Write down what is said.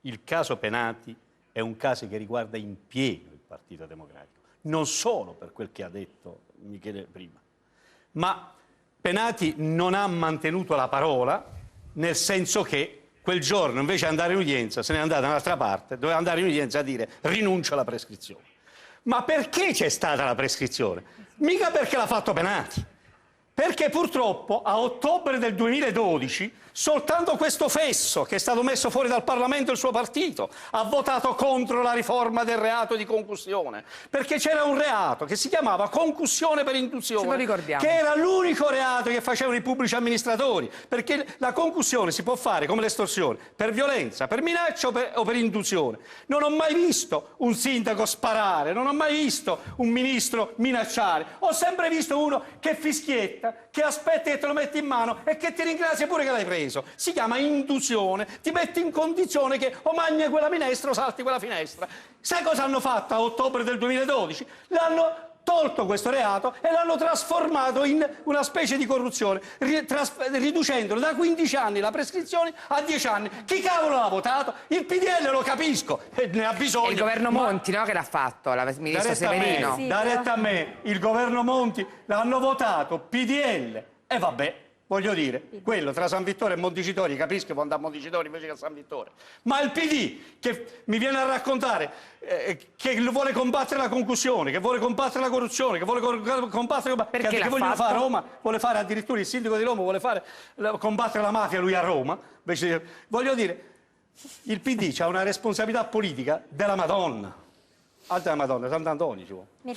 il caso Penati è un caso che riguarda in pieno il Partito Democratico, non solo per quel che ha detto Michele prima, ma Penati non ha mantenuto la parola, nel senso che quel giorno, invece di andare in udienza, se n'è andato da un'altra parte, doveva andare in udienza a dire rinuncio alla prescrizione. Ma perché c'è stata la prescrizione? Mica perché l'ha fatto Penati. Perché purtroppo a ottobre del 2012 soltanto questo fesso, che è stato messo fuori dal Parlamento e il suo partito, ha votato contro la riforma del reato di concussione, perché c'era un reato che si chiamava concussione per induzione, che era l'unico reato che facevano i pubblici amministratori, perché la concussione si può fare come l'estorsione, per violenza, per minaccia o per induzione. Non ho mai visto un sindaco sparare, non ho mai visto un ministro minacciare, ho sempre visto uno che fischietta, che aspetta che te lo metti in mano e che ti ringrazia pure che l'hai preso. Si chiama induzione, ti metti in condizione che o mangi quella minestra o salti quella finestra. Sai cosa hanno fatto a ottobre del 2012? L'hanno tolto questo reato e l'hanno trasformato in una specie di corruzione, riducendolo da 15 anni la prescrizione a 10 anni. Chi cavolo l'ha votato? Il PDL, lo capisco, ne ha bisogno. È il governo Monti, no, che l'ha fatto, il ministro Severino. Da retta a me, il governo Monti l'hanno votato, PDL, e vabbè. Voglio dire, quello tra San Vittore e Montecitorio, capisco che può andare a Montecitorio invece che a San Vittore, ma il PD che mi viene a raccontare che vuole combattere la concussione, che vuole combattere la corruzione, che vuole combattere... Che vogliono fare a Roma, vuole fare addirittura il sindaco di Roma, vuole fare, combattere la mafia lui a Roma, invece, voglio dire, il PD ha una responsabilità politica della Madonna, alta della Madonna, Sant'Antonio ci vuole.